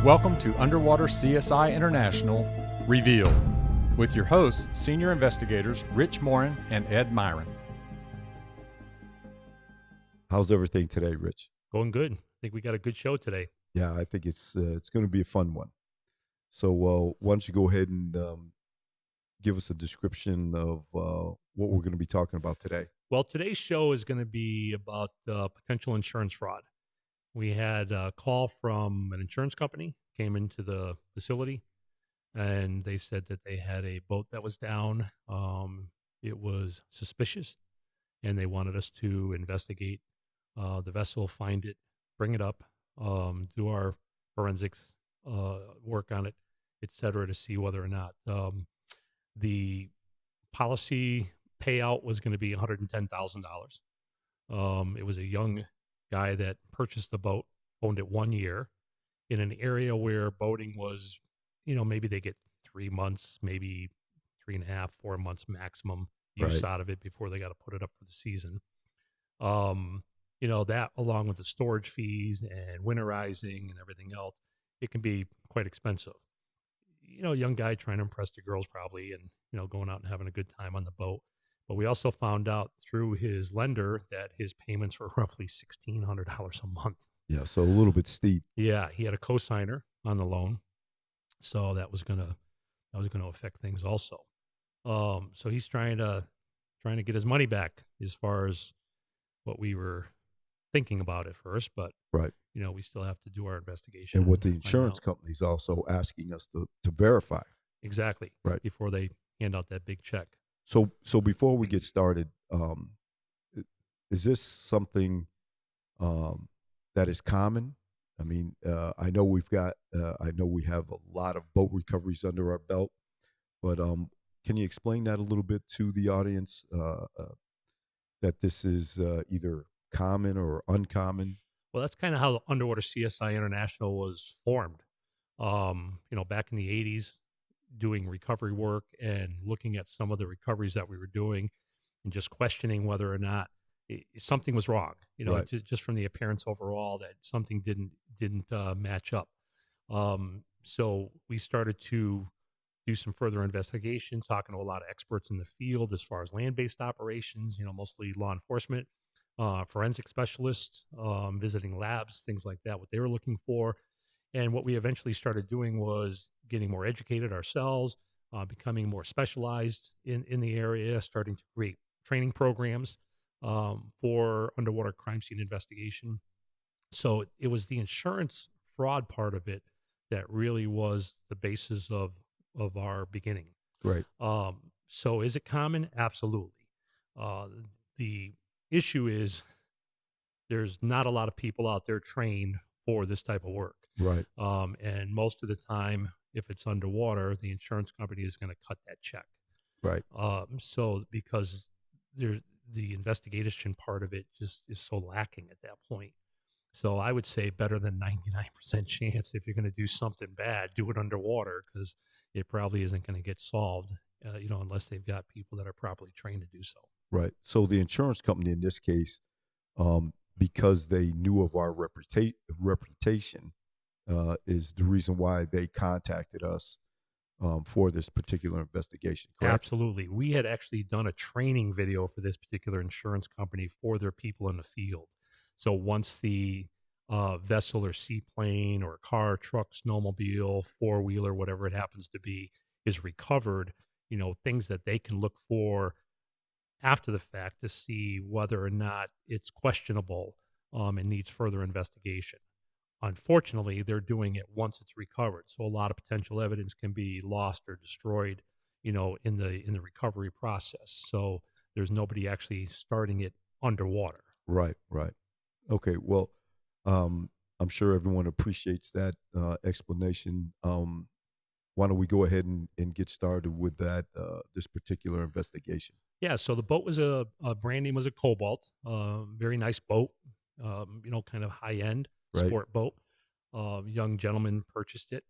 Welcome to Underwater CSI International Revealed with your hosts, Senior Investigators Rich Morin and Ed Myron. How's everything today, Rich? Going good. I think we got a good show today. Yeah, I think it's going to be a fun one. So why don't you go ahead and give us a description of what we're going to be talking about today? Well, today's show is going to be about potential insurance fraud. We had a call from an insurance company, came into the facility, and they said that they had a boat that was down. It was suspicious, and they wanted us to investigate the vessel, find it, bring it up, do our forensics work on it, et cetera, to see whether or not the policy payout was going to be $110,000. It was a young guy that purchased the boat, owned it 1 year in an area where boating was, maybe they get 3 months, maybe 3.5, 4 months maximum use out of it before they got to put it up for the season. That along with the storage fees and winterizing and everything else, it can be quite expensive. A young guy trying to impress the girls probably and, going out and having a good time on the boat. But we also found out through his lender that his payments were roughly $1,600 a month. Yeah, so a little bit steep. Yeah, he had a co-signer on the loan, so that was gonna affect things also. So he's trying to get his money back as far as what we were thinking about at first, but we still have to do our investigation. And what the insurance company's also asking us to verify. Exactly. Right. Before they hand out that big check. So before we get started, is this something that is common? I mean, I know we have a lot of boat recoveries under our belt, but can you explain that a little bit to the audience? That this is either common or uncommon? Well, that's kind of how Underwater CSI International was formed. Back in the 80s, doing recovery work and looking at some of the recoveries that we were doing and just questioning whether or not something was wrong, just from the appearance overall that something didn't match up. So we started to do some further investigation, talking to a lot of experts in the field as far as land-based operations, mostly law enforcement, forensic specialists, visiting labs, things like that, what they were looking for. And what we eventually started doing was getting more educated ourselves, becoming more specialized in the area, starting to create training programs for underwater crime scene investigation. So it was the insurance fraud part of it that really was the basis of our beginning. Right. So is it common? Absolutely. The issue is there's not a lot of people out there trained for this type of work. Right. And most of the time, if it's underwater, the insurance company is going to cut that check. Right. So because the investigation part of it just is so lacking at that point. So I would say better than 99% chance if you're going to do something bad, do it underwater because it probably isn't going to get solved, unless they've got people that are properly trained to do so. Right. So the insurance company in this case, because they knew of our reputation, is the reason why they contacted us for this particular investigation, correct? Absolutely. We had actually done a training video for this particular insurance company for their people in the field. So once the vessel or seaplane or car, truck, snowmobile, four-wheeler, whatever it happens to be, is recovered, things that they can look for after the fact to see whether or not it's questionable and needs further investigation. Unfortunately, they're doing it once it's recovered. So a lot of potential evidence can be lost or destroyed, in the recovery process. So there's nobody actually starting it underwater. Right. Okay. Well, I'm sure everyone appreciates that explanation. Why don't we go ahead and get started with that this particular investigation? Yeah. So the boat was a brand name was a Cobalt, very nice boat, kind of high end. Sport boat. Young gentleman purchased it.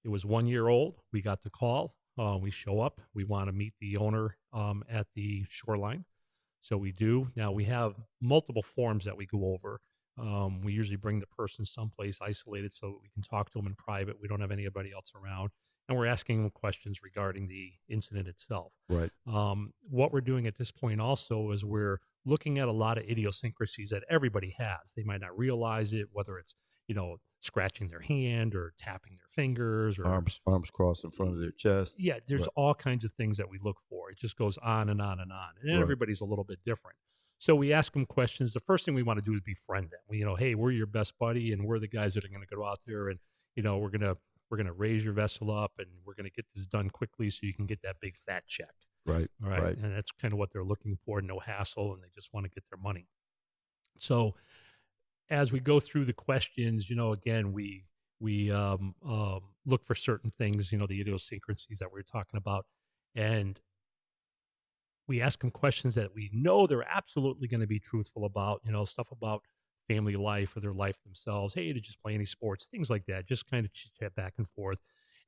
It was 1 year old. We got the call. We show up. We want to meet the owner at the shoreline. So we do. Now we have multiple forms that we go over. We usually bring the person someplace isolated so we can talk to them in private. We don't have anybody else around. And we're asking them questions regarding the incident itself. Right. What we're doing at this point also is we're looking at a lot of idiosyncrasies that everybody has. They might not realize it, whether it's, scratching their hand or tapping their fingers or Arms crossed in front of their chest. yeah, there's Right. all kinds of things that we look for. It just goes on and on and on. And Right. everybody's a little bit different. So we ask them questions. The first thing we want to do is befriend them. Hey, we're your best buddy and we're the guys that are going to go out there and, we're going to raise your vessel up and we're going to get this done quickly so you can get that big fat check. Right. All right. Right. And that's kind of what they're looking for. No hassle. And they just want to get their money. So as we go through the questions, again, we look for certain things, the idiosyncrasies that we were talking about. And we ask them questions that we know they're absolutely going to be truthful about, stuff about family life or their life themselves. Hey, did you play any sports? Things like that. Just kind of chit chat back and forth.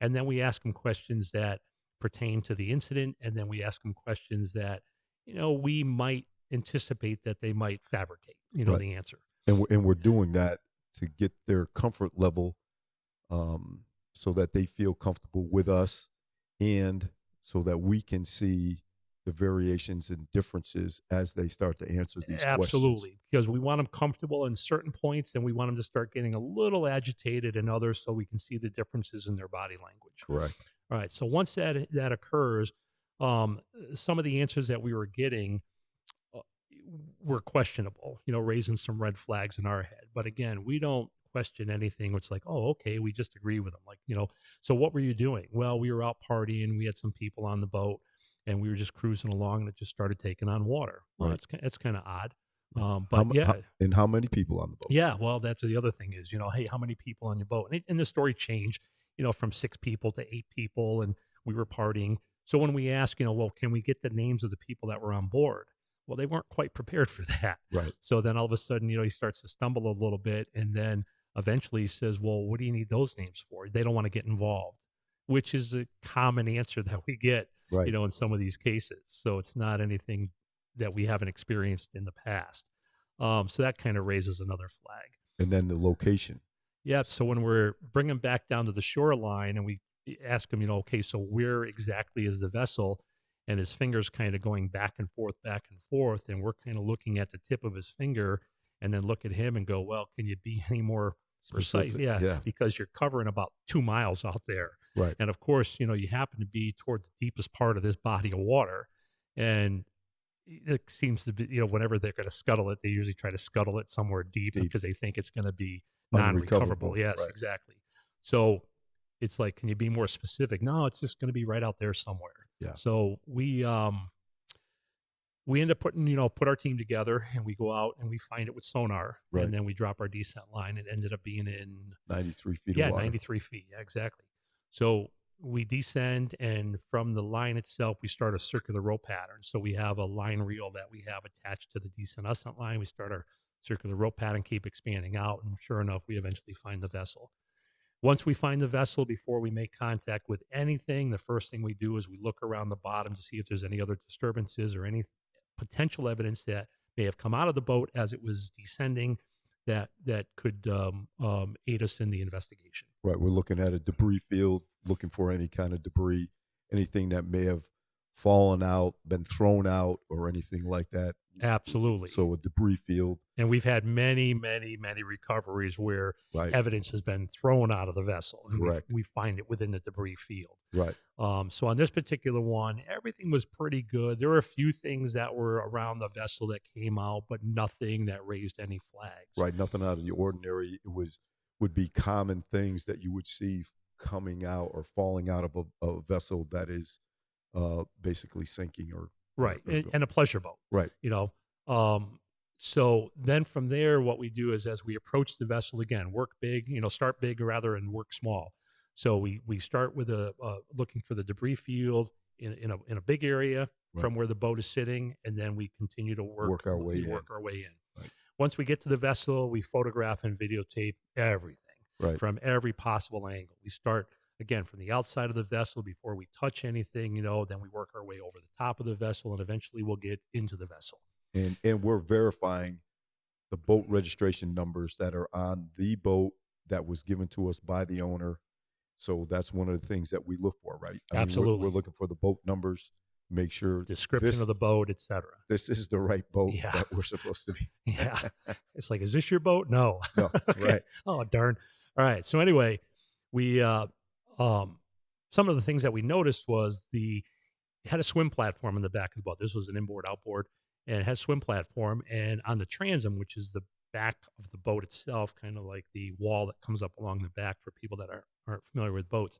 And then we ask them questions that pertain to the incident. And then we ask them questions that, we might anticipate that they might fabricate, Right. the answer. And we're doing that to get their comfort level, so that they feel comfortable with us, and so that we can see the variations and differences as they start to answer these questions. Absolutely, because we want them comfortable in certain points, and we want them to start getting a little agitated in others, so we can see the differences in their body language. Correct. All right. So once that occurs, some of the answers that we were getting were questionable. Raising some red flags in our head. But again, we don't question anything. It's like, oh, okay, we just agree with them. Like, so what were you doing? Well, we were out partying. We had some people on the boat. And we were just cruising along, and it just started taking on water. Well, Right. it's kind of odd, but yeah. And how many people on the boat? Yeah, well, that's the other thing is, hey, how many people on your boat? And the story changed, from 6 people to 8 people, and we were partying. So when we asked, well, can we get the names of the people that were on board? Well, they weren't quite prepared for that. Right. So then all of a sudden, he starts to stumble a little bit, and then eventually he says, well, what do you need those names for? They don't want to get involved, which is a common answer that we get. Right. In some of these cases. So it's not anything that we haven't experienced in the past. So that kind of raises another flag. And then the location. Yeah. So when we're bringing back down to the shoreline and we ask him, okay, so where exactly is the vessel? And his finger's kind of going back and forth. And we're kind of looking at the tip of his finger and then look at him and go, well, can you be any more precise? Specific. Yeah. Because you're covering about 2 miles out there. Right. And of course, you happen to be toward the deepest part of this body of water. And it seems to be, whenever they're going to scuttle it, they usually try to scuttle it somewhere deep. Because they think it's going to be non-recoverable. Yes, right. Exactly. So it's like, can you be more specific? No, it's just going to be right out there somewhere. Yeah. So we end up put our team together and we go out and we find it with sonar. Right. And then we drop our descent line. It ended up being in 93 feet yeah, of water. 93 feet. Yeah, exactly. So we descend, and from the line itself, we start a circular row pattern. So we have a line reel that we have attached to the descent ascent line. We start our circular row pattern, keep expanding out, and sure enough, we eventually find the vessel. Once we find the vessel, before we make contact with anything, the first thing we do is we look around the bottom to see if there's any other disturbances or any potential evidence that may have come out of the boat as it was descending that could aid us in the investigation. Right. We're looking at a debris field, looking for any kind of debris, anything that may have fallen out, been thrown out, or anything like that. Absolutely. So a debris field. And we've had many, many, many recoveries where Right. evidence has been thrown out of the vessel. And Correct. we find it within the debris field. Right. So on this particular one, everything was pretty good. There were a few things that were around the vessel that came out, but nothing that raised any flags. Right. Nothing out of the ordinary. It would be common things that you would see coming out or falling out of a vessel that is basically sinking or Right. And a pleasure boat. Right. So then from there, what we do is as we approach the vessel again, work big, start big rather and work small. So we start with looking for the debris field in a big area from where the boat is sitting, and then we continue to work our way in. Right. Once we get to the vessel, we photograph and videotape everything from every possible angle. We start again from the outside of the vessel before we touch anything, then we work our way over the top of the vessel, and eventually we'll get into the vessel. And we're verifying the boat registration numbers that are on the boat that was given to us by the owner. So that's one of the things that we look for, right? I mean, Absolutely. we're looking for the boat numbers, make sure Description of the boat, etc. this is the right boat Yeah. that we're supposed to be. Yeah. It's like, is this your boat? No. No, Okay. right. Oh, darn. All right. So anyway, we some of the things that we noticed was it had a swim platform in the back of the boat. This was an inboard outboard, and it has a swim platform. And on the transom, which is the back of the boat itself, kind of like the wall that comes up along the back for people that aren't familiar with boats,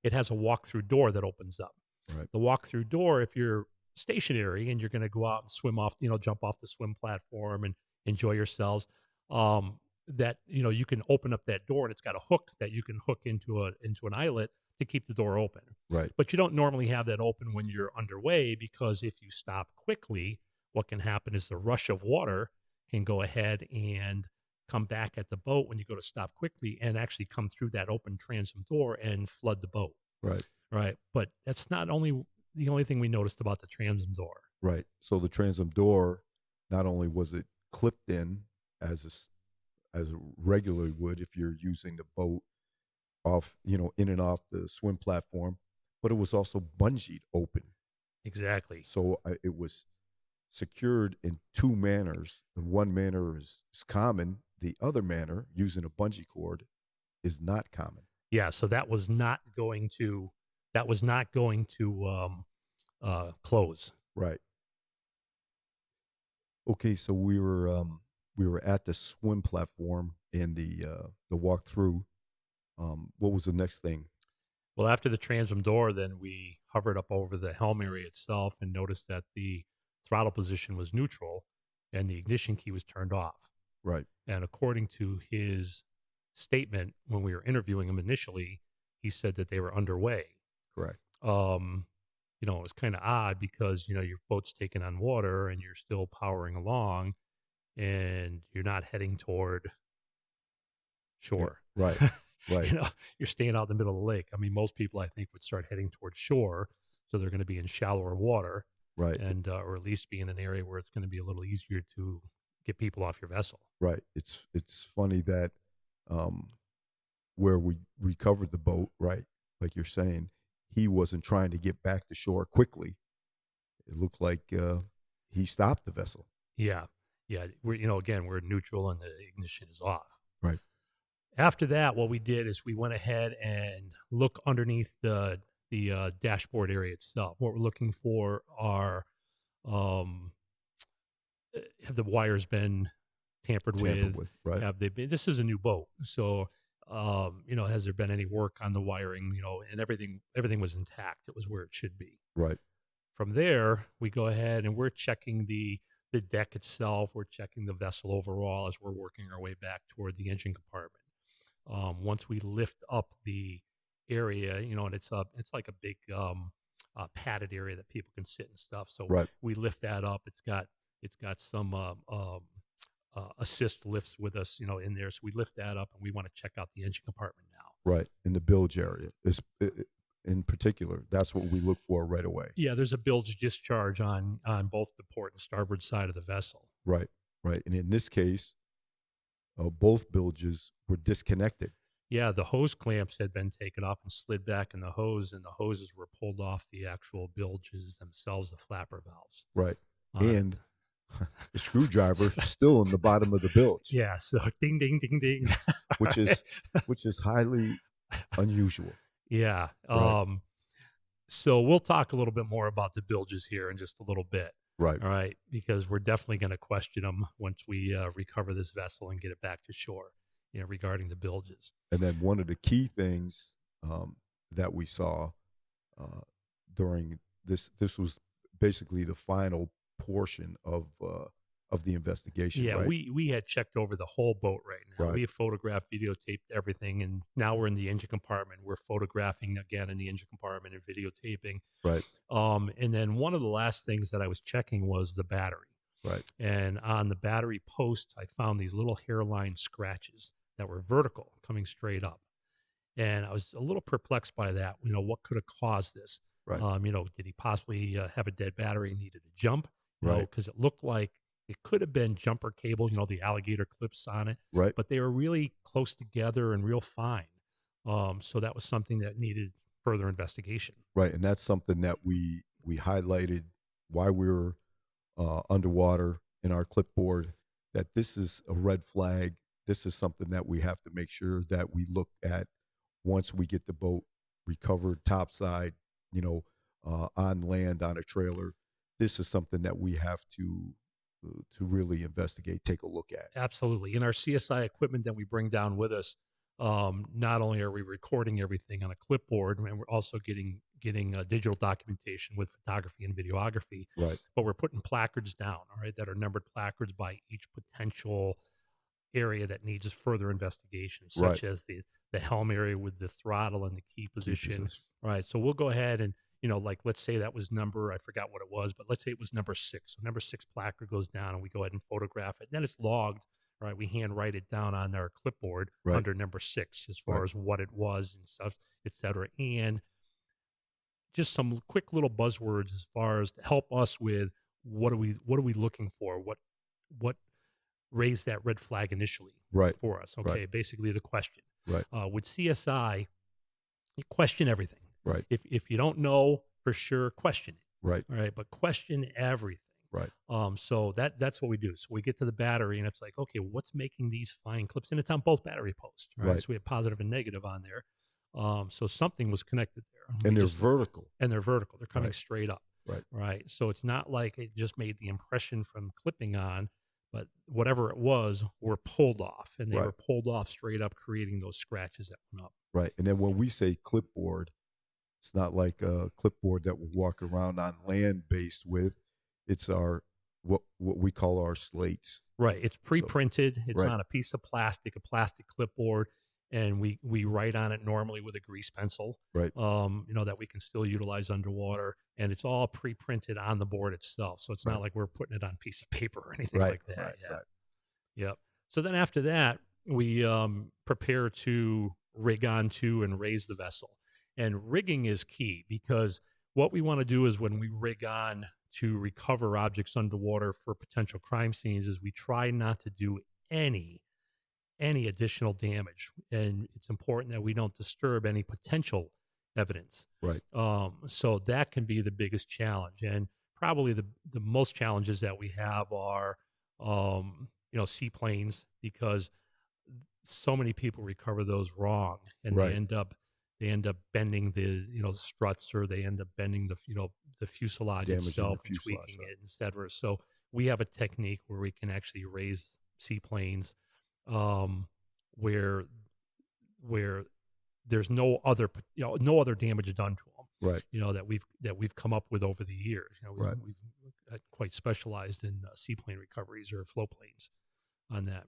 it has a walk-through door that opens up. Right. The walk-through door, if you're stationary and you're going to go out and swim off, jump off the swim platform and enjoy yourselves, that you can open up that door, and it's got a hook that you can hook into an eyelet to keep the door open. Right. But you don't normally have that open when you're underway, because if you stop quickly, what can happen is the rush of water can go ahead and come back at the boat when you go to stop quickly, and actually come through that open transom door and flood the boat. Right. Right. But that's not only the only thing we noticed about the transom door. Right. So the transom door, not only was it clipped in as it regularly would if you're using the boat off, in and off the swim platform, but it was also bungeed open. Exactly. So it was secured in two manners. And one manner is common. The other manner, using a bungee cord, is not common. Yeah. So that was not going to close. Right. Okay. So we were at the swim platform and the walkthrough. What was the next thing? Well, after the transom door, then we hovered up over the helm area itself and noticed that the throttle position was neutral and the ignition key was turned off. Right. And according to his statement when we were interviewing him initially, he said that they were underway. Correct. It was kind of odd because, your boat's taking on water and you're still powering along and you're not heading toward shore. Yeah. Right. Right. You're staying out in the middle of the lake. I mean, most people, I think, would start heading towards shore. So they're going to be in shallower water. Right. And, or at least be in an area where it's going to be a little easier to get people off your vessel. Right. It's funny that where we recovered the boat, right, like you're saying, he wasn't trying to get back to shore quickly. It looked like he stopped the vessel. Yeah. Yeah. We're neutral and the ignition is off. Right. After that, what we did is we went ahead and looked underneath the dashboard area itself. What we're looking for are, have the wires been tampered with? Right. Have they been? This is a new boat, so has there been any work on the wiring? And everything was intact. It was where it should be. Right. From there, we go ahead and we're checking the deck itself. We're checking the vessel overall as we're working our way back toward the engine compartment. Once we lift up the area, and it's like a big padded area that people can sit and stuff. So right. We lift that up. It's got some assist lifts with us, in there. So we lift that up and we want to check out the engine compartment now. Right. In the bilge area in particular, that's what we look for right away. Yeah. There's a bilge discharge on both the port and starboard side of the vessel. Right. Right. And in this case, both bilges were disconnected. Yeah, the hose clamps had been taken off and slid back in the hoses were pulled off the actual bilges themselves, the flapper valves. Right. And the screwdriver still in the bottom of the bilge. Yeah, so ding, ding, ding, ding. which is highly unusual. Yeah. Right. So we'll talk a little bit more about the bilges here in just a little bit. Right. All right. Because we're definitely going to question them once we recover this vessel and get it back to shore, regarding the bilges. And then one of the key things that we saw during this was basically the final portion of the investigation. Yeah, right? we had checked over the whole boat right now. Right. We have photographed, videotaped everything, and now we're in the engine compartment. We're photographing again in the engine compartment and videotaping. Right. And then one of the last things that I was checking was the battery. Right. And on the battery post, I found these little hairline scratches that were vertical, coming straight up. And I was a little perplexed by that. What could have caused this? Right. Did he possibly have a dead battery and needed to jump? Right. Because it looked like It could have been jumper cable, the alligator clips on it, Right. but they were really close together and real fine. So that was something that needed further investigation. Right. And that's something that we highlighted while we were underwater in our clipboard, that this is a red flag. This is something that we have to make sure that we look at once we get the boat recovered topside, on land, on a trailer. This is something that we have to really investigate, take a look at. Absolutely. In our CSI equipment that we bring down with us, not only are we recording everything on a clipboard, and we're also getting digital documentation with photography and videography, Right. but we're putting placards down, all right, that are numbered placards by each potential area that needs further investigation, such as the helm area with the throttle and the key position. Right. So we'll go ahead and, like, let's say that was I forgot what it was, but let's say it was number 6. So number 6 placard goes down and we go ahead and photograph it. Then it's logged, right? We hand write it down on our clipboard under number 6 as far as what it was and stuff, et cetera. And just some quick little buzzwords as far as to help us with what are we looking for? What raised that red flag initially for us? Okay. Right. Basically the question. Right. With CSI, you question everything. Right. If you don't know for sure, question it. Right. All right. But question everything. Right. So that's what we do. So we get to the battery and it's like, okay, what's making these fine clips? And it's on both battery posts. Right. So we have positive and negative on there. So something was connected there. And they're vertical. And they're vertical. They're coming straight up. Right. Right. So it's not like it just made the impression from clipping on, but whatever it was, were pulled off. And they were pulled off straight up, creating those scratches that went up. Right. And then when we say clipboard, it's not like a clipboard that we'll walk around on land based with. It's our what we call our slates. Right. It's pre-printed. So, it's on a piece of plastic, a plastic clipboard, and we write on it normally with a grease pencil. Right. That we can still utilize underwater, and it's all pre-printed on the board itself. So it's not like we're putting it on a piece of paper or anything like that. Right. Yep. So then after that, we prepare to rig onto and raise the vessel. And rigging is key, because what we want to do is when we rig on to recover objects underwater for potential crime scenes is we try not to do any additional damage. And it's important that we don't disturb any potential evidence. Right. So that can be the biggest challenge. And probably the most challenges that we have are, seaplanes, because so many people recover those wrong, and they end up bending the struts, or they end up bending the fuselage itself and tweaking it, etc. So we have a technique where we can actually raise seaplanes where there's no other damage done to them. Right. That we've come up with over the years. We've quite specialized in seaplane recoveries or float planes on that.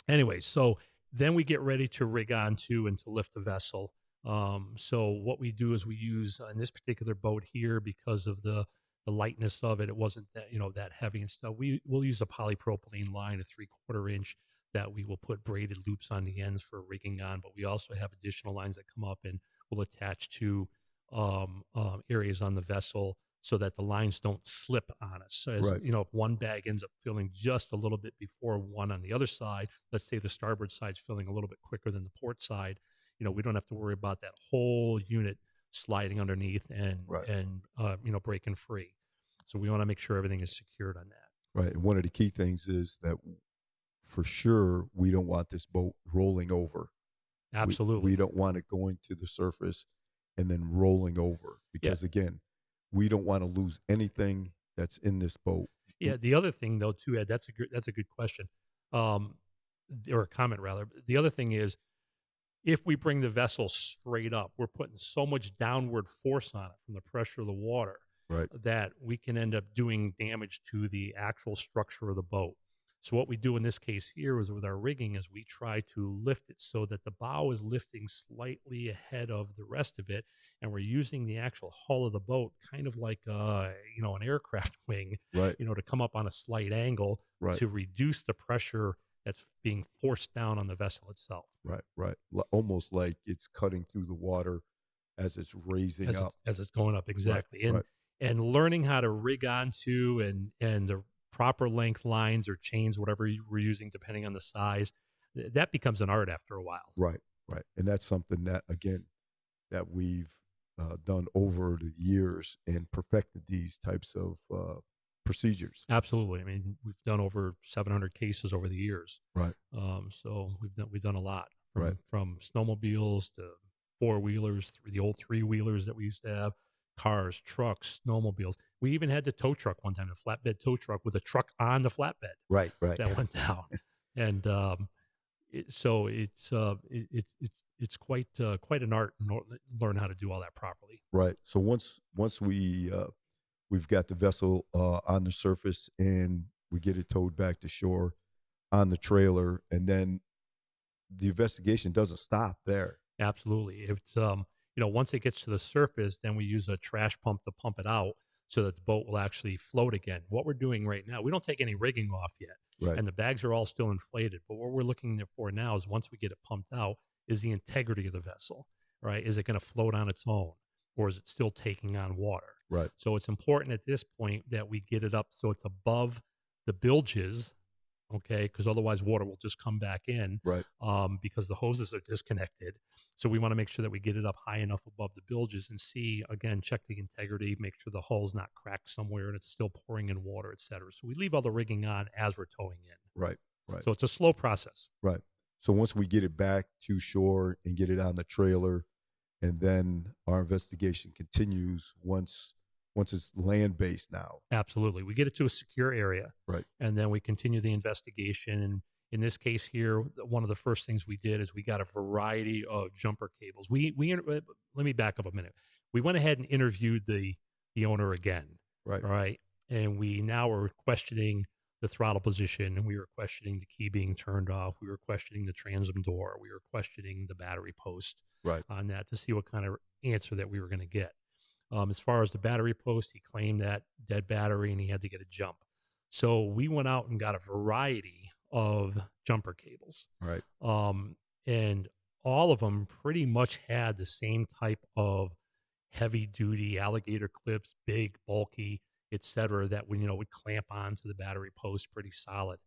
Anyway, so then we get ready to rig onto and to lift the vessel. So what we do is we use, in this particular boat here, because of the lightness of it, it wasn't that heavy and stuff. We'll use a polypropylene line, a 3/4 inch, that we will put braided loops on the ends for rigging on. But we also have additional lines that come up and will attach to areas on the vessel, so that the lines don't slip on us. So if one bag ends up filling just a little bit before one on the other side, let's say the starboard side's filling a little bit quicker than the port side, we don't have to worry about that whole unit sliding underneath and breaking free. So we want to make sure everything is secured on that. Right. And one of the key things is that for sure we don't want this boat rolling over. Absolutely. We don't want it going to the surface and then rolling over, because again, we don't want to lose anything that's in this boat. Yeah. The other thing, though, too, Ed, that's a good question, or a comment rather. The other thing is, if we bring the vessel straight up, we're putting so much downward force on it from the pressure of the water, that we can end up doing damage to the actual structure of the boat. So what we do in this case here is, with our rigging, is we try to lift it so that the bow is lifting slightly ahead of the rest of it, and we're using the actual hull of the boat kind of like an aircraft wing, to come up on a slight angle to reduce the pressure that's being forced down on the vessel itself. Right. Almost like it's cutting through the water as it's raising up. As it's going up, exactly. and learning how to rig onto and the proper length lines or chains, whatever we're using, depending on the size, that becomes an art after a while. Right, right. And that's something that, again, that we've done over the years and perfected these types of procedures. Absolutely. I mean, we've done over 700 cases over the years. Right, So we've done a lot from right, from snowmobiles to four-wheelers, the old three-wheelers that we used to have, cars, trucks, snowmobiles. We even had the tow truck one time, a flatbed tow truck with a truck on the flatbed right, right, that went down. And so it's quite an art to learn how to do all that properly. right. So once we've got the vessel on the surface and we get it towed back to shore on the trailer, and then the investigation doesn't stop there. Absolutely. It's once it gets to the surface, then we use a trash pump to pump it out so that the boat will actually float again. What we're doing right now, we don't take any rigging off yet, Right, and the bags are all still inflated. But what we're looking for now is once we get it pumped out, is the integrity of the vessel, right? Is it going to float on its own, or is it still taking on water? right, So it's important at this point that we get it up so it's above the bilges, okay? Because otherwise water will just come back in right, because the hoses are disconnected. So we want to make sure that we get it up high enough above the bilges and see, again, check the integrity, make sure the hull's not cracked somewhere and it's still pouring in water, et cetera. So we leave all the rigging on as we're towing in. right, right, So it's a slow process. right. So once we get it back to shore and get it on the trailer, and then our investigation continues once it's land based now. Absolutely. We get it to a secure area, Right, and then we continue the investigation. And in this case here, one of the first things we did is we got a variety of jumper cables. Let me back up a minute. We went ahead and interviewed the owner again, right, right? And we now are questioning the throttle position, and we were questioning the key being turned off. We were questioning the transom door. We were questioning the battery post right, on that to see what kind of answer that we were going to get. As far as the battery post, he claimed that dead battery and he had to get a jump. So we went out and got a variety of jumper cables. right, And all of them pretty much had the same type of heavy duty alligator clips, big, bulky, etc., that would clamp onto the battery post pretty solid.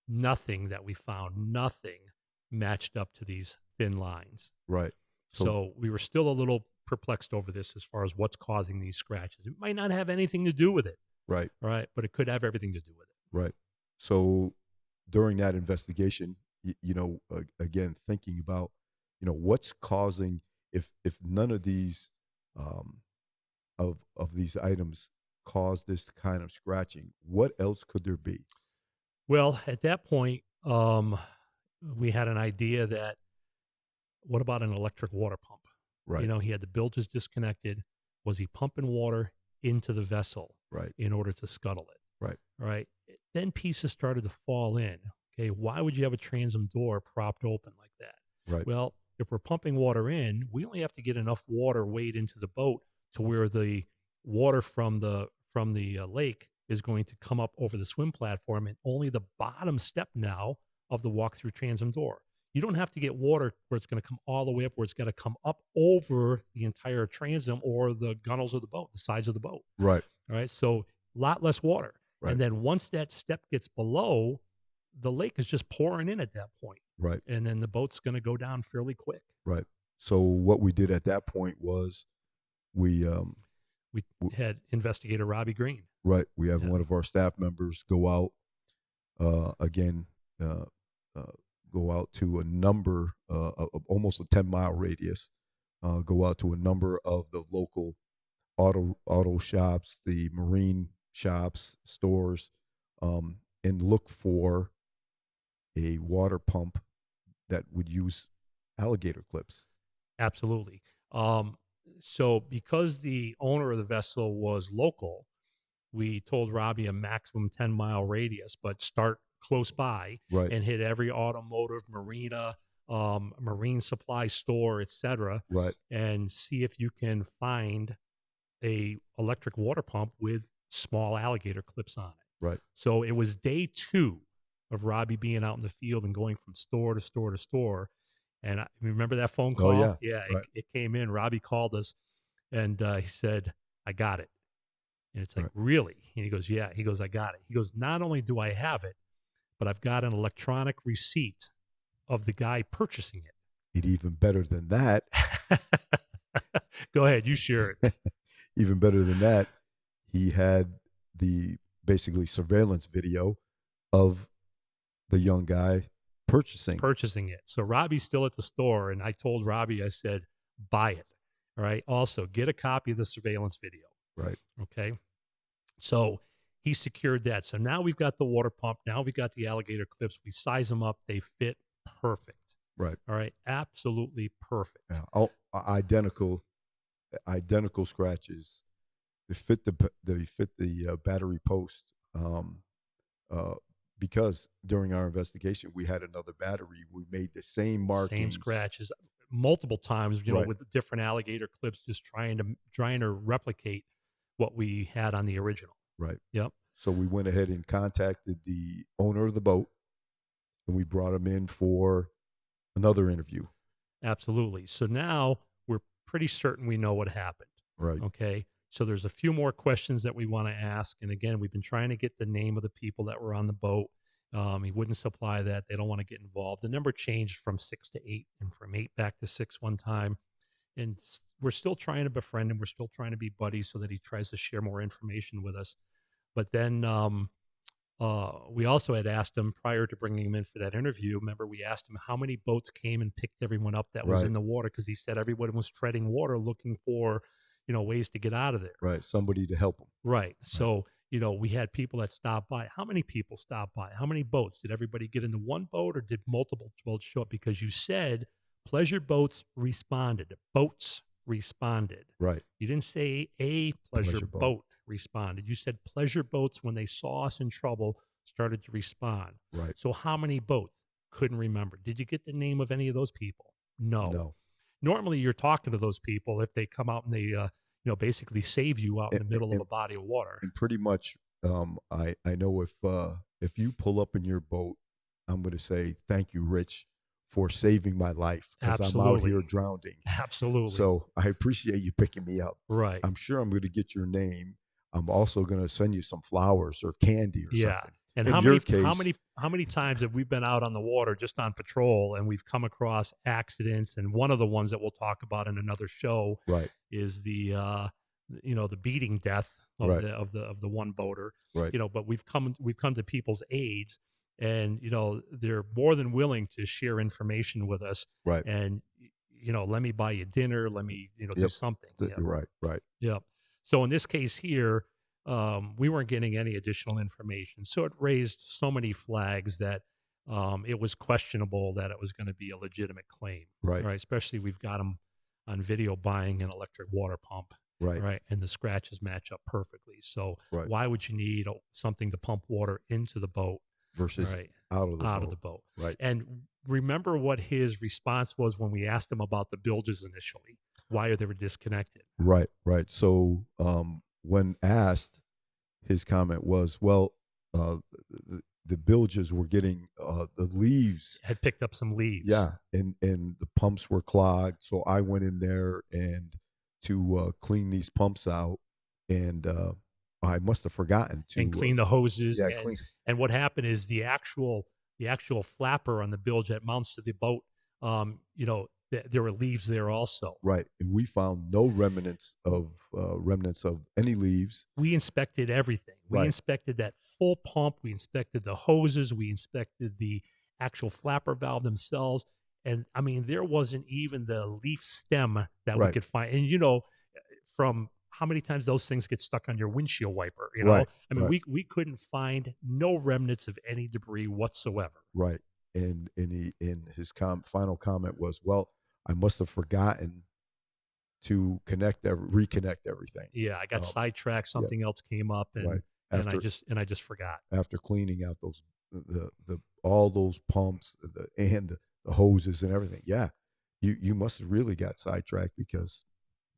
Nothing that we found, nothing matched up to these thin lines. right. So we were still a little perplexed over this as far as what's causing these scratches. It might not have anything to do with it, Right, right? But it could have everything to do with it. right. So during that investigation, again, thinking about, what's causing, if none of these of these items cause this kind of scratching, what else could there be? Well, at that point, we had an idea that what about an electric water pump? Right, He had the bilges disconnected. Was he pumping water into the vessel right, in order to scuttle it? right, Right. Then pieces started to fall in. Okay. Why would you have a transom door propped open like that? right, Well, if we're pumping water in, we only have to get enough water weighed into the boat to where the water from the lake is going to come up over the swim platform, and only the bottom step now of the walk-through transom door. You don't have to get water where it's going to come all the way up, where it's going to come up over the entire transom or the gunnels of the boat, the sides of the boat. right, All right. So a lot less water. right, And then once that step gets below, the lake is just pouring in at that point. right, And then the boat's going to go down fairly quick. right. So what we did at that point was we We had investigator Robbie Green. right, we have Yeah. one of our staff members go out again, go out to a number of almost a 10-mile radius, go out to a number of the local auto shops, the marine shops, stores, and look for a water pump that would use alligator clips. Absolutely. So because the owner of the vessel was local, we told Robbie a maximum 10-mile radius, but start close by Right, and hit every automotive, marina, marine supply store, etc., right, and see if you can find a electric water pump with small alligator clips on it. right, So it was day 2 of Robbie being out in the field and going from store to store to store. And I remember that phone call? Oh, yeah. Yeah, Right. it came in. Robbie called us and he said, I got it. And it's like, Right. really? And he goes, yeah. He goes, I got it. He goes, not only do I have it, but I've got an electronic receipt of the guy purchasing And even better than that, it. Go ahead, you share it. even better than that, he had the basically surveillance video of the young guy Purchasing it. So Robbie's still at the store, and I told Robbie, I said, buy it. All right. Also, get a copy of the surveillance video. Right. Okay. So he secured that. So now we've got the water pump. Now we got the alligator clips. We size them up. They fit perfect. Right. All right. Absolutely perfect. Yeah. Identical scratches. They fit the battery post. Because during our investigation, we had another battery. We made the same markings. Same scratches multiple times, Right. with different alligator clips, just trying to replicate what we had on the original. Right. Yep. So we went ahead and contacted the owner of the boat, and we brought him in for another interview. Absolutely. So now we're pretty certain we know what happened. Right. Okay. So there's a few more questions that we want to ask. And again, we've been trying to get the name of the people that were on the boat. He wouldn't supply that. They don't want to get involved. The number changed from 6 to 8 and from 8 back to 6 one time. And we're still trying to befriend him. We're still trying to be buddies so that he tries to share more information with us. But then we also had asked him prior to bringing him in for that interview. Remember, we asked him how many boats came and picked everyone up that was Right. in the water, because he said everyone was treading water looking for, ways to get out of there. Right. Somebody to help him. Right. So, we had people that stopped by. How many people stopped by? How many boats? Did everybody get into one boat, or did multiple boats show up? Because you said pleasure boats responded. Boats responded. Right. You didn't say a pleasure Pleasure boat. boat responded. You said pleasure boats, when they saw us in trouble, started to respond. Right. So how many boats? Couldn't remember. Did you get the name of any of those people? No. Normally you're talking to those people if they come out and they basically save you out in the middle of a body of water. And pretty much, I know if you pull up in your boat, I'm going to say thank you, Rich, for saving my life, because I'm out Absolutely. here drowning. Absolutely. So I appreciate you picking me up. Right. I'm sure I'm going to get your name. I'm also going to send you some flowers or candy or something. And In how your many times have we been out on the water just on patrol and we've come across accidents? And one of the ones that we'll talk about in another show Right. is the the beating death of Right. the one boater. Right. But we've come to people's aids, and they're more than willing to share information with us. Right. And let me buy you dinner. Let me do Yep. something. Right. Right. Yep. So in this case here, we weren't getting any additional information. So it raised so many flags that it was questionable that it was going to be a legitimate claim. Right. Especially we've got them on video buying an electric water pump. Right. And the scratches match up perfectly. So Right. why would you need something to pump water into the boat Versus out of the boat. Right. And remember what his response was when we asked him about the bilges initially, why they were disconnected. Right. Right. So when asked, his comment was, well, the bilges were getting the leaves. Had picked up some leaves. Yeah. And the pumps were clogged. So I went in there and to clean these pumps out, and I must have forgotten to clean the hoses. Yeah, and what happened is the actual flapper on the bilge that mounts to the boat, there were leaves there also. Right, and we found no remnants of any leaves. We inspected everything. We Right. inspected that full pump. We inspected the hoses. We inspected the actual flapper valve themselves. And I mean, there wasn't even the leaf stem that we Right. could find. And from how many times those things get stuck on your windshield wiper, Right. I mean, Right. we couldn't find no remnants of any debris whatsoever. Right, and his final comment was, well, I must have forgotten to reconnect everything. Yeah, I got sidetracked. Something else came up, and Right. and I just forgot. After cleaning out those all those pumps and the hoses and everything. Yeah, you must have really got sidetracked, because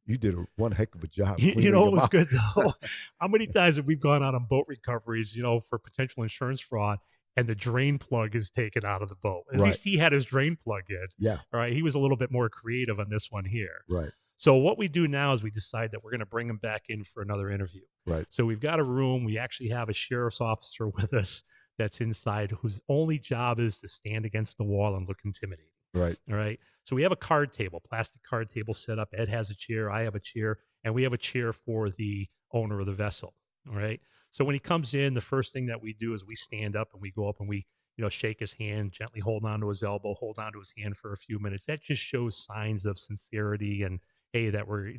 you did one heck of a job. It cleaning them was out. good though. How many times have we gone out on boat recoveries, for potential insurance fraud, and the drain plug is taken out of the boat? At Right. least he had his drain plug in. Yeah. All right. He was a little bit more creative on this one here. Right. So what we do now is we decide that we're going to bring him back in for another interview. Right. So we've got a room. We actually have a sheriff's officer with us that's inside, whose only job is to stand against the wall and look intimidating. Right. All right. So we have a card table, plastic card table set up. Ed has a chair. I have a chair. And we have a chair for the owner of the vessel. All right. So when he comes in, the first thing that we do is we stand up and we go up and we, shake his hand, gently hold on to his elbow, hold on to his hand for a few minutes. That just shows signs of sincerity and, hey, that we're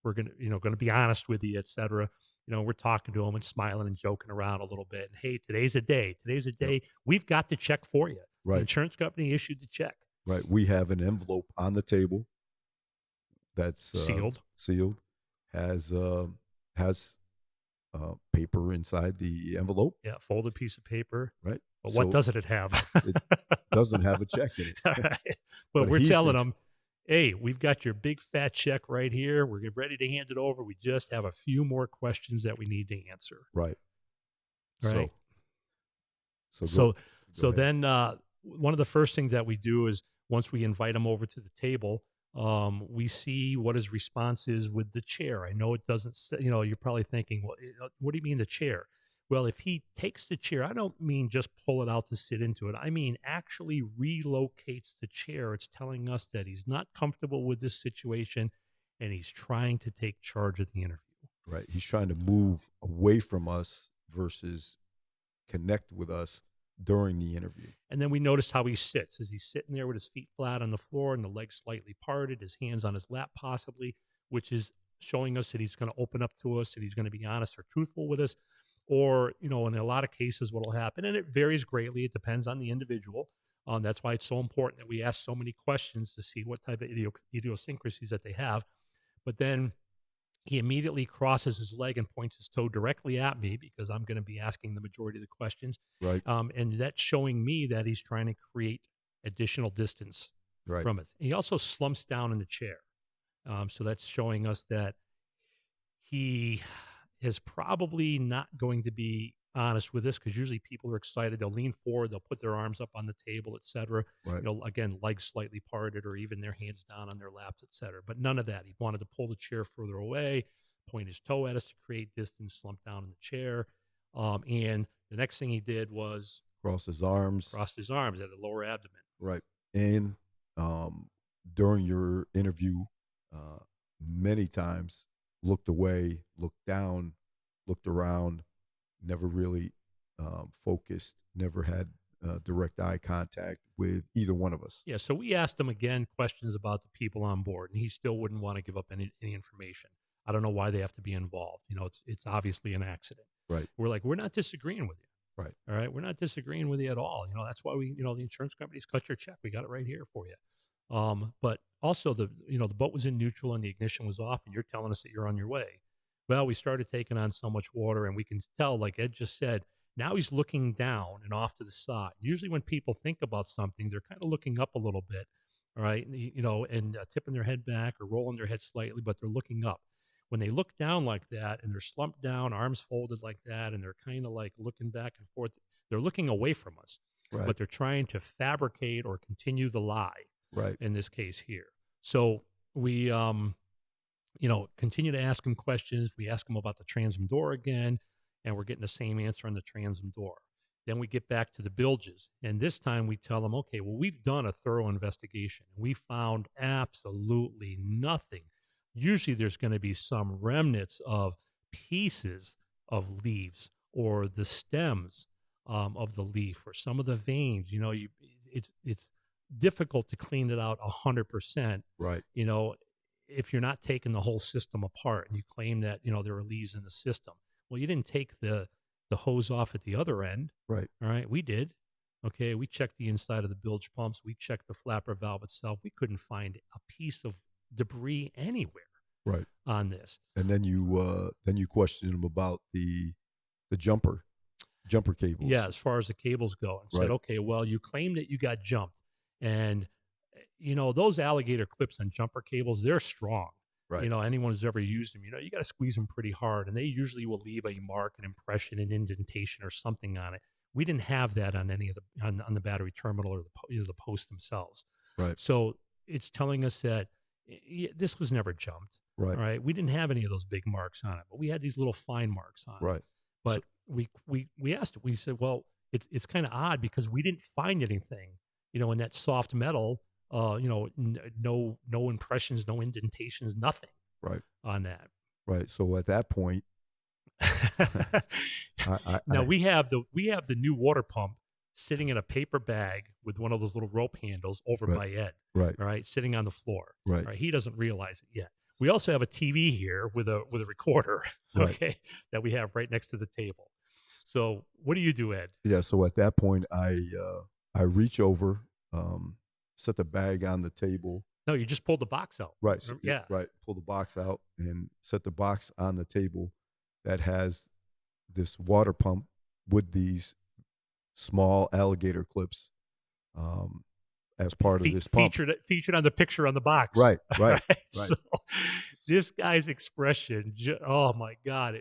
going to be honest with you, et cetera. We're talking to him and smiling and joking around a little bit. And, hey, today's a day. Yep. We've got the check for you. Right. The insurance company issued the check. Right. We have an envelope on the table that's Sealed, has paper inside the envelope. Yeah, folded piece of paper. Right. But what doesn't it have? It doesn't have a check in it. All right. But we're telling them, hey, we've got your big fat check right here. We're ready to hand it over. We just have a few more questions that we need to answer. Right. Right. So then one of the first things that we do is once we invite him over to the table, we see what his response is with the chair. I know it doesn't, you're probably thinking, well, what do you mean the chair? Well, if he takes the chair, I don't mean just pull it out to sit into it. I mean actually relocates the chair. It's telling us that he's not comfortable with this situation and he's trying to take charge of the interview. Right. He's trying to move away from us versus connect with us during the interview. And then we notice how he sits. Is he sitting there with his feet flat on the floor and the legs slightly parted, his hands on his lap possibly, which is showing us that he's going to open up to us and he's going to be honest or truthful with us. Or, in a lot of cases what will happen, and it varies greatly. It depends on the individual. That's why it's so important that we ask so many questions to see what type of idiosyncrasies that they have. But then he immediately crosses his leg and points his toe directly at me because I'm going to be asking the majority of the questions. Right. And that's showing me that he's trying to create additional distance from it. And he also slumps down in the chair. So that's showing us that he is probably not going to be honest with this because usually people are excited. They'll lean forward. They'll put their arms up on the table, et cetera. Right. Again, legs slightly parted or even their hands down on their laps, et cetera. But none of that. He wanted to pull the chair further away, point his toe at us to create distance, slump down in the chair. And the next thing he did was crossed his arms at the lower abdomen. Right. And during your interview, many times looked away, looked down, looked around, never really focused, never had direct eye contact with either one of us. Yeah, so we asked him again questions about the people on board, and he still wouldn't want to give up any information. I don't know why they have to be involved. It's obviously an accident. Right. We're like, we're not disagreeing with you. Right. All right. We're not disagreeing with you at all. That's why we, the insurance companies cut your check. We got it right here for you. But also the boat was in neutral and the ignition was off and you're telling us that you're on your way. Well, we started taking on so much water and we can tell, like Ed just said, now he's looking down and off to the side. Usually when people think about something, they're kind of looking up a little bit, all right, and tipping their head back or rolling their head slightly, but they're looking up. When they look down like that and they're slumped down, arms folded like that, and they're kind of like looking back and forth, they're looking away from us, but they're trying to fabricate or continue the lie. Right. In this case here. So we, continue to ask him questions. We ask him about the transom door again, and we're getting the same answer on the transom door. Then we get back to the bilges, and this time we tell them, okay, well, we've done a thorough investigation. We found absolutely nothing. Usually there's going to be some remnants of pieces of leaves or the stems of the leaf or some of the veins. It's difficult to clean it out 100%. Right. If you're not taking the whole system apart and you claim that, there are leaves in the system. Well, you didn't take the hose off at the other end. Right. All right. We did. Okay. We checked the inside of the bilge pumps. We checked the flapper valve itself. We couldn't find a piece of debris anywhere. Right. On this. And then you questioned him about the jumper cables. Yeah. As far as the cables go, and said, okay, well, you claim that you got jumped. And, those alligator clips on jumper cables, they're strong. Right. Anyone who's ever used them, you got to squeeze them pretty hard. And they usually will leave a mark, an impression, an indentation or something on it. We didn't have that on any of the on the battery terminal or the posts themselves. Right. So it's telling us that this was never jumped. Right. All right. We didn't have any of those big marks on it, but we had these little fine marks on it. Right. But we asked it. We said, well, it's kind of odd because we didn't find anything, in that soft metal. No impressions, no indentations, nothing. Right. On that. Right. So at that point, now we have the new water pump sitting in a paper bag with one of those little rope handles over by Ed. Right. All right. Sitting on the floor. Right. Right. He doesn't realize it yet. We also have a TV here with a recorder. Okay. Right. That we have right next to the table. So what do you do, Ed? Yeah. So at that point, I reach over, set the bag on the table. No, you just pulled the box out. Right. Yeah. Right. Pull the box out and set the box on the table that has this water pump with these small alligator clips as part of this pump. Featured on the picture on the box. Right. Right. So this guy's expression, oh my God,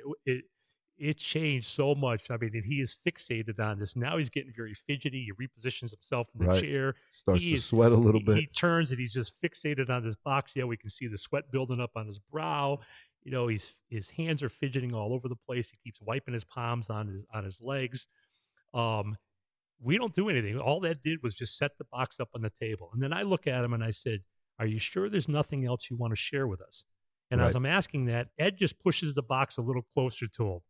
it changed so much. I mean, and he is fixated on this. Now he's getting very fidgety. He repositions himself in the chair. Starts to sweat a little bit. He turns and he's just fixated on this box. Yeah, we can see the sweat building up on his brow. His hands are fidgeting all over the place. He keeps wiping his palms on his legs. We don't do anything. All that did was just set the box up on the table. And then I look at him and I said, "Are you sure there's nothing else you want to share with us?" And as I'm asking that, Ed just pushes the box a little closer to him.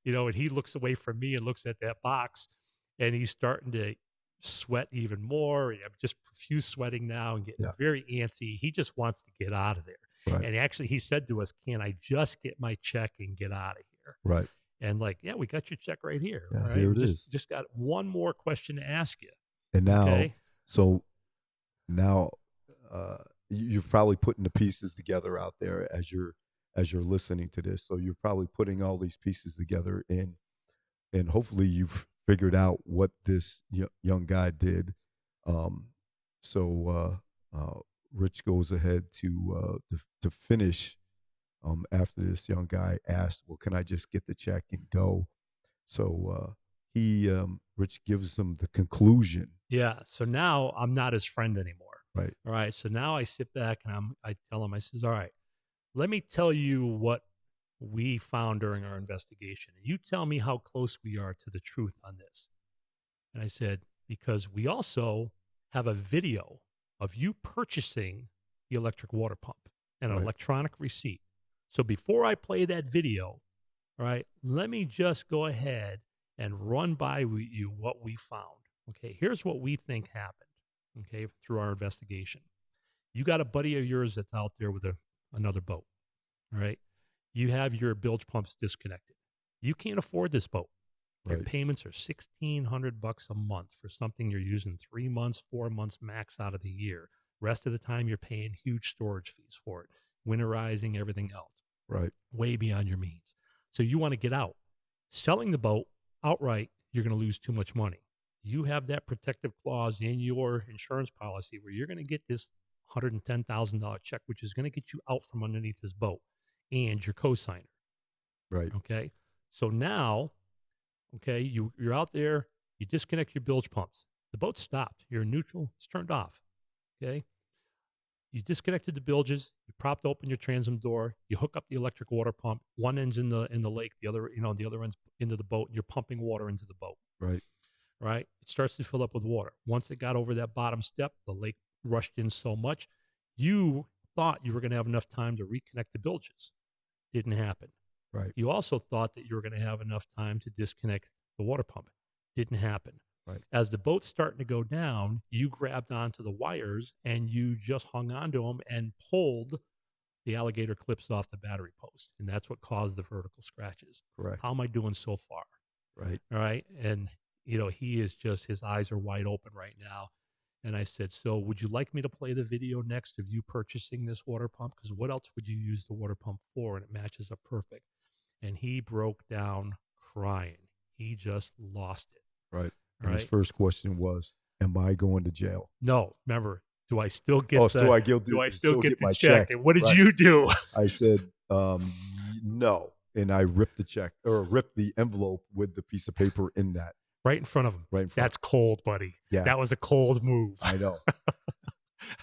And he looks away from me and looks at that box, and he's starting to sweat even more. I'm just profuse sweating now and getting very antsy. He just wants to get out of there. Right. And actually, he said to us, "Can I just get my check and get out of here?" Right. And we got your check right here. Yeah, right? here it is. Just got one more question to ask you. And now, okay? So now you're probably putting the pieces together out there as you're listening to this. So you're probably putting all these pieces together, and hopefully you've figured out what this young guy did. So Rich goes ahead to finish. After this young guy asked, "Well, can I just get the check and go?" So Rich gives him the conclusion. Yeah. So now I'm not his friend anymore. Right. All right. So now I sit back and I tell him, I says, "All right, let me tell you what we found during our investigation. You tell me how close we are to the truth on this." And I said, "Because we also have a video of you purchasing the electric water pump and an electronic receipt. So before I play that video, all right, let me just go ahead and run by you what we found. Okay, here's what we think happened, okay, through our investigation. You got a buddy of yours that's out there with another boat, all right? You have your bilge pumps disconnected. You can't afford this boat. Your payments are $1,600 a month for something you're using 3 months, 4 months max out of the year. Rest of the time, you're paying huge storage fees for it, winterizing, everything else. Right. Way beyond your means. So you want to get out. Selling the boat outright, you're going to lose too much money. You have that protective clause in your insurance policy where you're going to get this $110,000 check, which is going to get you out from underneath this boat and your co-signer. Right. Okay. So now, okay, you're out there, you disconnect your bilge pumps. The boat stopped. You're in neutral. It's turned off. Okay. You disconnected the bilges. You propped open your transom door. You hook up the electric water pump. One end's in the lake. The other, the other end's into the boat. And you're pumping water into the boat. Right. Right. It starts to fill up with water. Once it got over that bottom step, the lake rushed in so much, you thought you were going to have enough time to reconnect the bilges. Didn't happen. Right. You also thought that you were going to have enough time to disconnect the water pump. Didn't happen. Right. As the boat's starting to go down, you grabbed onto the wires and you just hung onto them and pulled the alligator clips off the battery post. And that's what caused the vertical scratches. Correct. How am I doing so far? Right. All right. And, he is just, his eyes are wide open right now. And I said, "So would you like me to play the video next of you purchasing this water pump? Because what else would you use the water pump for?" And it matches up perfect. And he broke down crying. He just lost it. Right. And his first question was, "Am I going to jail?" No, remember, do I still get do I still get the my check? check? And what did you do? I said, no. And I ripped the check or ripped the envelope with the piece of paper in that. Right in front of him. Right in front. That's cold, buddy. Yeah. That was a cold move. I know.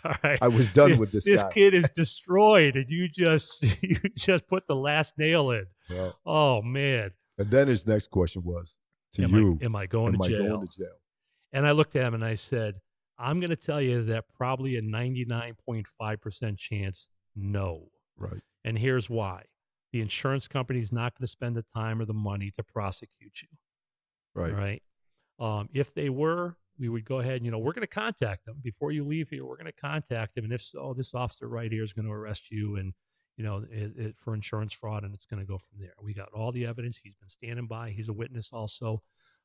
All right. I was done with this This guy. kid is destroyed, and you just you just put the last nail in. Well, Oh man, and then his next question was to am I you, am I going to am I going jail? to jail? And I looked at him and I said, I'm going to tell you that probably a 99.5% chance, no. Right. And here's why: the insurance company's not going to spend the time or the money to prosecute you. All Right. right. If they were, we would go ahead and, we're going to contact them before you leave here. We're going to contact them. And if so, this officer right here is going to arrest you and, for insurance fraud, and it's going to go from there. We got all the evidence. He's been standing by. He's a witness also.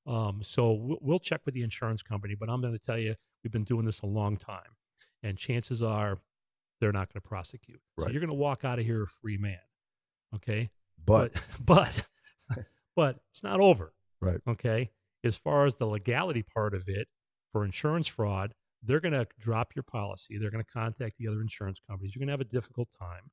So we'll check with the insurance company, but I'm going to tell you, we've been doing this a long time, and chances are they're not going to prosecute. So Right. you're going to walk out of here a free man. Okay. But but but it's not over. right. Okay. As far as the legality part of it, for insurance fraud, they're going to drop your policy. They're going to contact the other insurance companies. You're going to have a difficult time.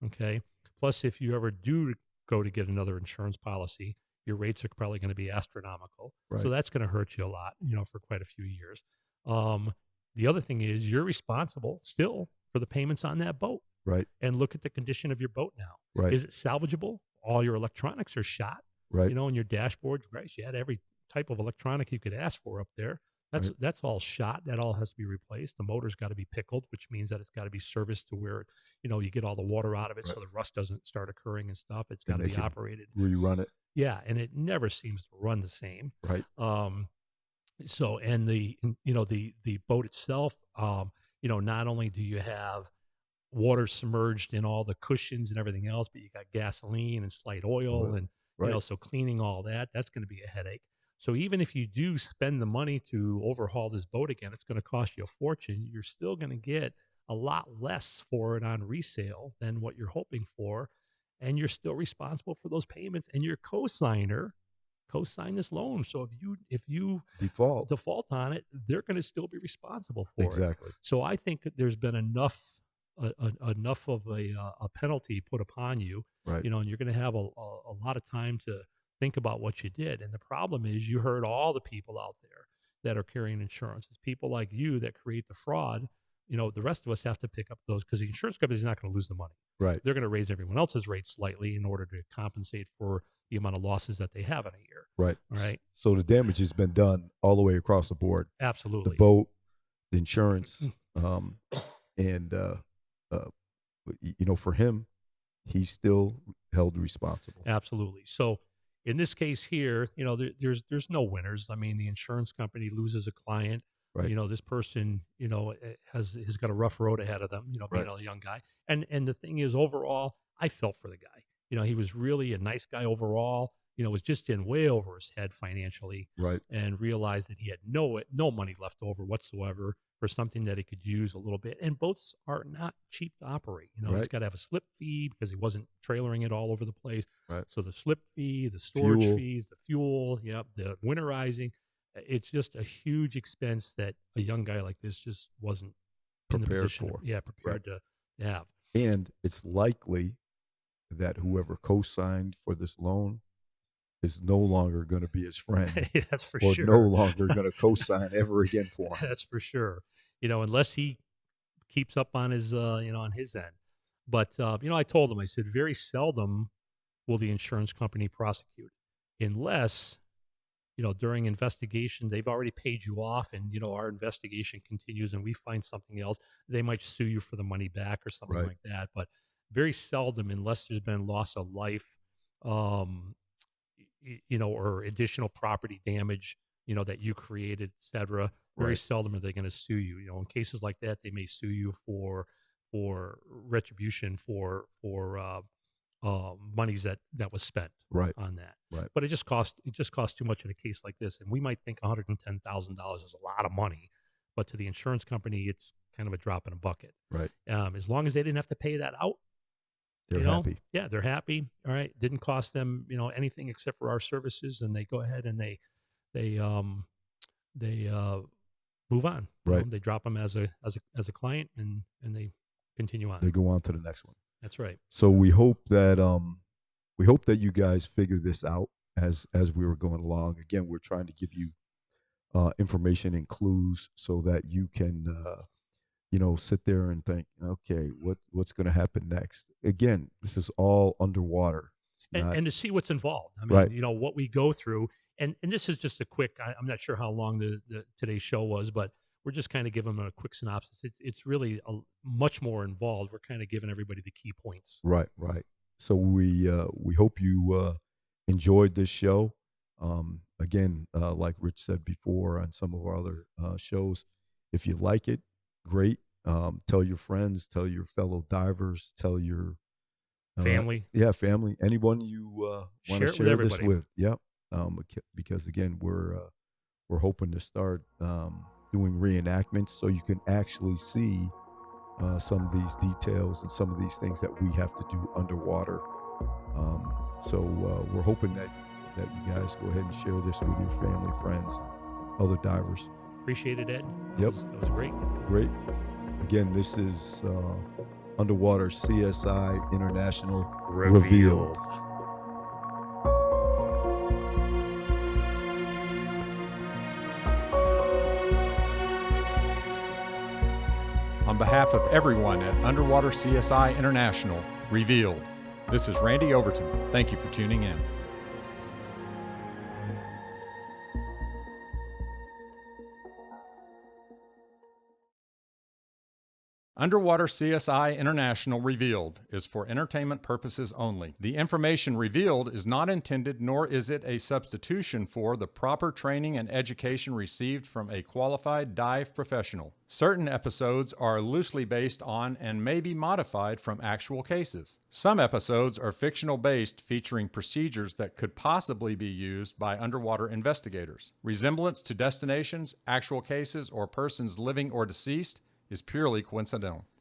Okay. Plus, if you ever do go to get another insurance policy, your rates are probably going to be astronomical. Right. So that's going to hurt you a lot, for quite a few years. The other thing is you're responsible still for the payments on that boat. Right. And look at the condition of your boat now. Right. Is it salvageable? All your electronics are shot. Right. And your dashboard, right? You had every type of electronic you could ask for up there. That's all shot. That all has to be replaced. The motor's got to be pickled, which means that it's got to be serviced to where, you get all the water out of it, right. so the rust doesn't start occurring and stuff. It's got to be operated. Rerun it. Yeah, and it never seems to run the same. Right. So, and the boat itself, not only do you have water submerged in all the cushions and everything else, but you got gasoline and slight oil, and right. so cleaning all that's going to be a headache. So even if you do spend the money to overhaul this boat again, it's going to cost you a fortune. You're still going to get a lot less for it on resale than what you're hoping for, and you're still responsible for those payments. And your co-signer co-signed this loan, so if you default on it, they're going to still be responsible for it. Exactly. So I think that there's been enough of a penalty put upon you, right. And you're going to have a lot of time to think about what you did. And the problem is, you heard all the people out there that are carrying insurance. It's people like you that create the fraud. The rest of us have to pick up those, because the insurance company is not going to lose the money. Right. They're going to raise everyone else's rates slightly in order to compensate for the amount of losses that they have in a year. Right. All right. So the damage has been done all the way across the board. Absolutely. The boat, the insurance, and for him, he's still held responsible. Absolutely. So in this case here, there's no winners. I mean, the insurance company loses a client. Right. This person, has got a rough road ahead of them, being right. a young guy. And the thing is, overall, I felt for the guy. He was really a nice guy overall. Was just in way over his head financially. Right. And realized that he had no money left over whatsoever for something that he could use a little bit. And boats are not cheap to operate. Right. He's got to have a slip fee because he wasn't trailering it all over the place. Right. So the slip fee, the storage Fuel. fees, the fuel, the winterizing, it's just a huge expense that a young guy like this just wasn't in the position prepared to have. And it's likely that whoever co-signed for this loan is no longer going to be his friend. That's for or sure. no longer going to co-sign ever again for him. That's for sure. Unless he keeps up on his, on his end. But, I told him, I said, very seldom will the insurance company prosecute unless, during investigation, they've already paid you off and, our investigation continues and we find something else. They might sue you for the money back or something like that. But very seldom, unless there's been loss of life, or additional property damage, that you created, et cetera. Very seldom are they going to sue you. In cases like that, they may sue you for retribution for monies that was spent on that. Right. But it just costs too much in a case like this. And we might think $110,000 is a lot of money, but to the insurance company, it's kind of a drop in a bucket. Right. As long as they didn't have to pay that out, they're happy. Yeah, they're happy. All right. Didn't cost them, anything except for our services, and they go ahead and they move on. Right. They drop them as a client and they continue on. They go on to the next one. That's right. So we hope that you guys figure this out as we were going along. Again, we're trying to give you information and clues so that you can sit there and think, okay, what's going to happen next? Again, this is all underwater. It's not and to see what's involved. I mean, right. what we go through, and this is just a quick. I'm not sure how long the today's show was, but we're just kind of giving them a quick synopsis. It's really much more involved. We're kind of giving everybody the key points. Right, right. So we hope you enjoyed this show. Again, like Rich said before on some of our other shows, if you like it, great. Tell your friends, tell your fellow divers, tell your Family. family, anyone you want Share to it with share this everybody. with. Yep. Because again, we're hoping to start doing reenactments so you can actually see some of these details and some of these things that we have to do underwater. So we're hoping that you guys go ahead and share this with your family, friends, other divers. Appreciate it, Ed. Yep. That was great. Great. Again, this is Underwater CSI International Revealed. On behalf of everyone at Underwater CSI International, Revealed, this is Randy Overton. Thank you for tuning in. Underwater CSI International Revealed is for entertainment purposes only. The information revealed is not intended, nor is it a substitution for the proper training and education received from a qualified dive professional. Certain episodes are loosely based on and may be modified from actual cases. Some episodes are fictional based, featuring procedures that could possibly be used by underwater investigators. Resemblance to destinations, actual cases, or persons living or deceased is purely coincidental.